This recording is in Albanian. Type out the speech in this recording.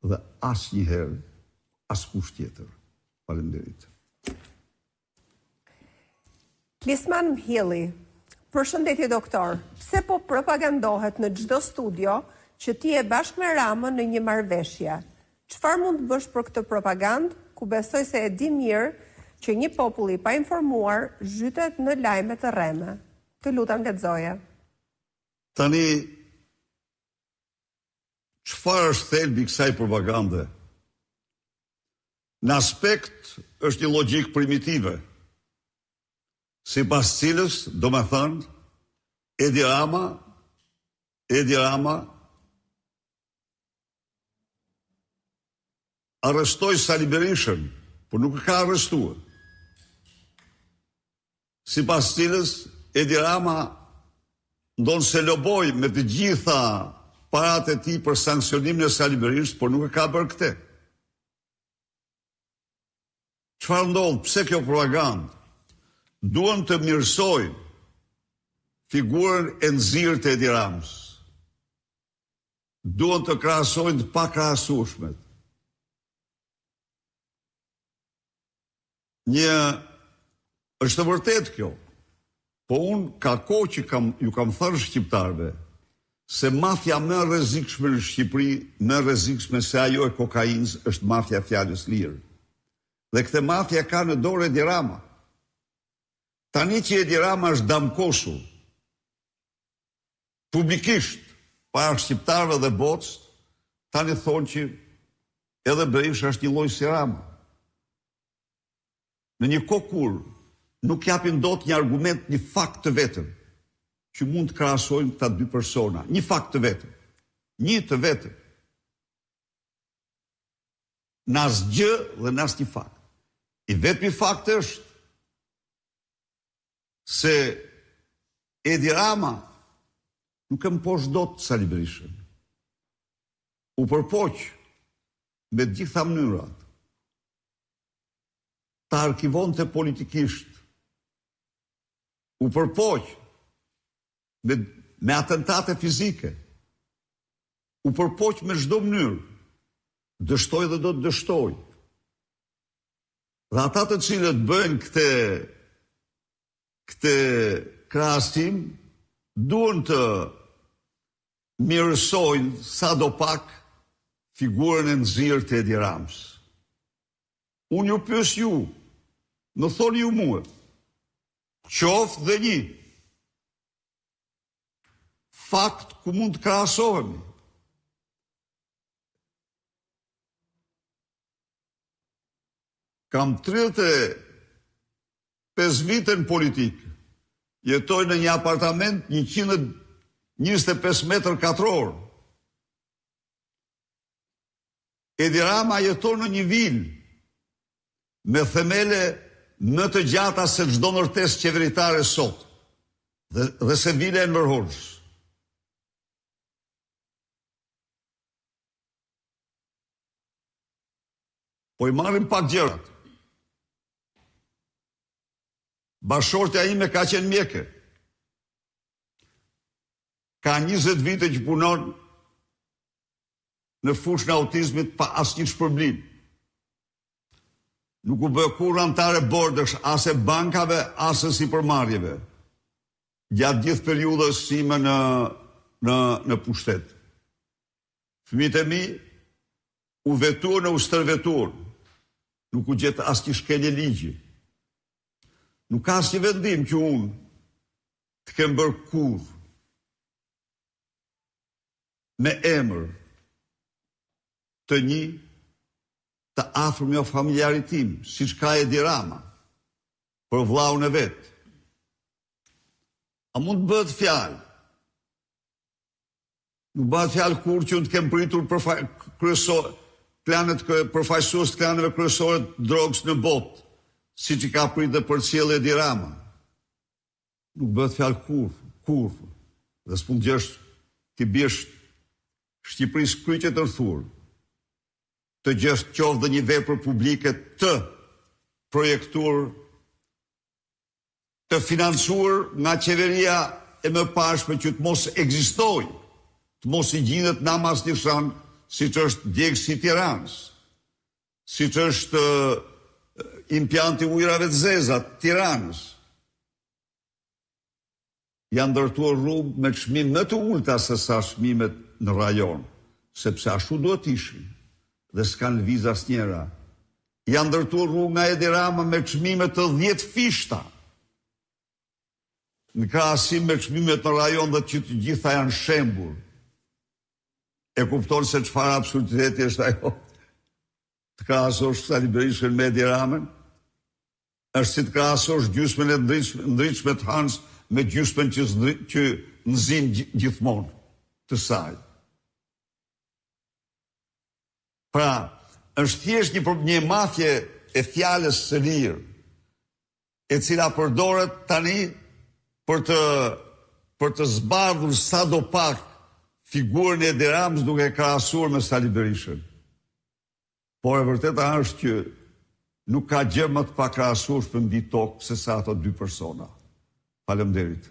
dhe asnjëherë askush tjetër. Faleminderit. Lisman Mhilli, përshëndetje doktor, pse po propagandohet në çdo studio që ti je bashkë me Ramën në një marrëveshje? Çfarë mund të bësh për këtë propagandë, ku besoj se e di mirë që një popull i pa informuar zhytet në lajme të rreme? Të lutem lexoje. Tani, çfarë është thelbi i kësaj propagande? Në aspekt është një logjik primitive, sipas cilës, domethënë, Edi Rama arrestoi Sali Berishën, por nuk e ka arrestuar. Sipas cilës Edi Rama ndonë se loboi me të gjitha parat e tij për sanksionimin e Sali Berishës, por nuk e ka bërë këtë. Çfarë ndodh? Pse kjo propagandë? Duan të mirësojnë figurën e nxirë të Edi Ramës. Duan të krahasojnë të pakrahasueshmet. Është të vërtet kjo, po unë ka kohë që ju kam thënë shqiptarëve se mafia më e rrezikshme në Shqipëri, më e rrezikshme se ajo e kokainës, është mafia fjalës lirë. Dhe këtë mafia ka në dorë Edi Rama. Tani që Edi Rama është damkosur publikisht para shqiptarëve dhe botës, tani thonë që edhe Berisha është një lloj si Rama. Në një kohë kur nuk japin dot një argument, një fakt të vetëm që mund të krahasojnë këta dy persona, një fakt të vetëm, një të vetëm. Në asgjë dhe në asnjë fakt. I vetmi fakt është se Edi Rama nuk e mposh dot Sali Berishën. U përpoq me të gjitha mënyrat. Ta arkivonte politikisht. U përpoq me atentate fizike. U përpoq me çdo mënyrë. Dështoi dhe do të dështoi. Dhe ata të cilët bëjnë këtë krahasim duan të mirësojnë sadopak figurën e nxirë të Edi Ramës. Unë ju pyes ju, më thoni ju mua, qoftë dhe një fakt ku mund të krahasohemi. Kam 35 vite në politikë. Jetoj në një apartament 125 metër katror. Edi Rama jeton në një vilë me themele më të gjata se çdo ndërtesë qeveritare sot, dhe se vila e Enver Hoxhës. Po i marrim pak gjërat. Bashortja ime ka qenë mjeke. Ka 20 vite që punon në fushën e autizmit pa asnjë shpërblim. Nuk u bë kur antare bordësh, as e bankave, as e sipërmarrjeve. Gjatë gjithë periudhës sime në pushtet. Fëmijët e mi u vetuar në u stërvetuar. Nuk u gjetë asnjë shkelje ligji. Nuk ka asnjë vendim që unë të kem bërë kurrë me emër të një të afërm jo familjarit tim, siç ka Edi Rama, për vllaun e vet. A mund të bëhet fjalë? Nuk bëhet fjalë kur që unë të kem pritur planet përfaqësues të klaneve kryesore të drogës në botë, siç i ka pritur për sjellje Edi Rama. Nuk bëhet fjalë kur. Dhe s'mund gjesh ti biesh Shqipërisë kryqe të rthur, të gjesh qoftë dhe një vepër publike të projektuar, të financuar nga qeveria e mëparshme që të mos ekzistojë, të mos i gjendet nam asnjë shan si që është djegësi Tiranës, si që është impjanti ujrave të zeza Tiranës. Janë ndërtuar rrugë me çmim më të ulta se sa çmimet në rajon, sepse ashtu duhet ishin dhe s'kan lëviz asnjëra. Janë ndërtuar rrugë nga Edi Rama me çmime të 10 fishta. Në krahasim me çmimet në rajon dhe që të gjitha janë shembur. E kupton se çfarë absurditeti është ajo? Të krahasosh Sali Berishën me Edi Ramën? Është si të krahasosh gjysmën e ndritshme të Hans me gjysmën që nxin gjithmonë të saj. Pra, është thjesht një mafje e fjalës së lirë, e cila përdoret tani për të zbardhur sadopak figurën e Edi Ramës duke krahasuar me Sali Berishën. Por e vërteta është që nuk ka gjë më të pakrahasueshme mbi tokë se sa ato dy persona. Faleminderit.